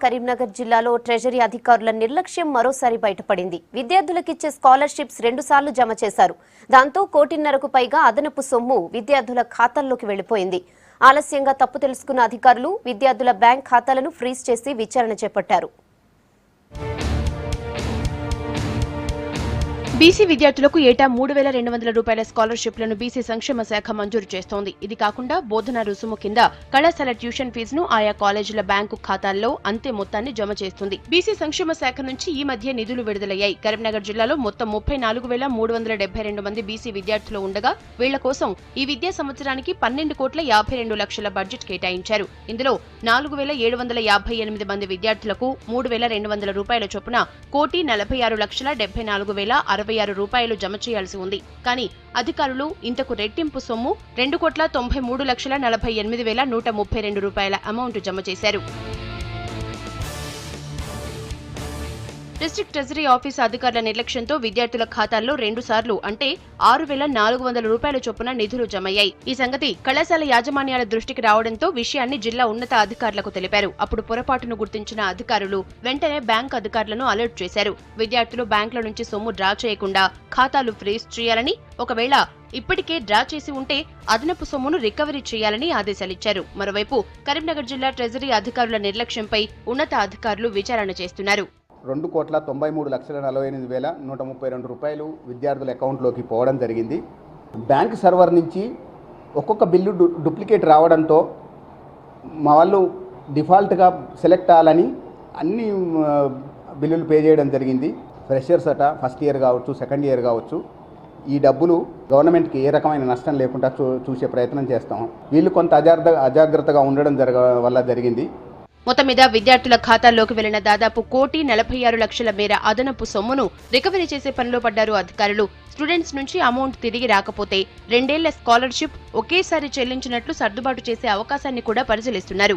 కరీంనగర్ జిల్లాలో ట్రెజరీ అధికారుల నిర్లక్ష్యం మరోసారి బయటపడింది. విద్యార్థులకిచ్చే స్కాలర్షిప్స్ 2 సార్లు జమ చేశారు. దాంతో 1.5 కోటికి పైగా అదనపు సొమ్ము విద్యార్థుల ఖాతాల్లోకి వెళ్లిపోయింది. ఆలస్యంగా తప్పు తెలుసుకున్న అధికారులు విద్యార్థుల బ్యాంక్ ఖాతాలను ఫ్రీజ్ చేసి విచారణ చేపట్టారు. బీసీ విద్యార్థులకు ఏటా 3,200 రూపాయల స్కాలర్షిప్లను బీసీ సంక్షేమ శాఖ మంజూరు చేస్తోంది. ఇది కాకుండా బోధన రుసుము కింద కళాశాల ట్యూషన్ ఫీజును ఆయా కాలేజీల బ్యాంకు ఖాతాల్లో అంతే మొత్తాన్ని జమ చేస్తుంది. బీసీ సంక్షేమ శాఖ నుంచి ఈ మధ్య నిధులు విడుదలయ్యాయి. కరీంనగర్ జిల్లాలో మొత్తం 34,372 మంది బీసీ విద్యార్థులు ఉండగా వీళ్ల కోసం ఈ విద్యా సంవత్సరానికి 12,52,00,000 బడ్జెట్ కేటాయించారు. ఇందులో 4,758 మంది విద్యార్థులకు 3,200 రూపాయల చొప్పున 1,46,74,066 రూపాయలు జమ చేయాల్సి ఉంది. కానీ అధికారులు ఇంతకు రెట్టింపు సొమ్ము 2,93,48,132 రూపాయల అమౌంట్ జమ చేశారు. డిస్ట్రిక్ట్ ట్రెజరీ ఆఫీస్ అధికారుల నిర్లక్ష్యంతో విద్యార్థుల ఖాతాల్లో 2 సార్లు అంటే 6,400 రూపాయల చొప్పున నిధులు జమయ్యాయి. ఈ సంగతి కళాశాల యాజమాన్యాల దృష్టికి రావడంతో విషయాన్ని జిల్లా ఉన్నత అధికారులకు తెలిపారు. అప్పుడు పొరపాటును గుర్తించిన అధికారులు వెంటనే బ్యాంక్ అధికారులను అలర్ట్ చేశారు. విద్యార్థులు బ్యాంకుల నుంచి సొమ్ము డ్రా చేయకుండా ఖాతాలు ఫ్రీజ్ చేయాలని, ఒకవేళ ఇప్పటికే డ్రా చేసి ఉంటే అదనపు సొమ్మును రికవరీ చేయాలని ఆదేశాలిచ్చారు. మరోవైపు కరీంనగర్ జిల్లా ట్రెజరీ అధికారుల నిర్లక్ష్యంపై ఉన్నత అధికారులు విచారణ చేస్తున్నారు. 2,93,48,132 రూపాయలు విద్యార్థుల అకౌంట్లోకి పోవడం జరిగింది. బ్యాంక్ సర్వర్ నుంచి ఒక్కొక్క బిల్లు డూప్లికేట్ రావడంతో మా వాళ్ళు డిఫాల్ట్గా సెలెక్ట్ అవ్వాలని అన్ని బిల్లులు పే చేయడం జరిగింది. ఫ్రెషర్స్ అట, ఫస్ట్ ఇయర్ కావచ్చు, సెకండ్ ఇయర్ కావచ్చు, ఈ డబ్బులు గవర్నమెంట్కి ఏ రకమైన నష్టం లేకుండా చూసే ప్రయత్నం చేస్తాం. వీళ్ళు కొంత అజాగ్రత్తగా ఉండడం వల్ల జరిగింది. మొత్తం మీద విద్యార్థుల ఖాతాల్లోకి వెళ్లిన దాదాపు 1,46,00,000 మేర అదనపు సొమ్మును రికవరీ చేసే పనిలో పడ్డారు అధికారులు. స్టూడెంట్స్ నుంచి అమౌంట్ తిరిగి రాకపోతే 2 ఏళ్ల స్కాలర్షిప్ ఒకేసారి చెల్లించినట్లు సర్దుబాటు చేసే అవకాశాన్ని కూడా పరిశీలిస్తున్నారు.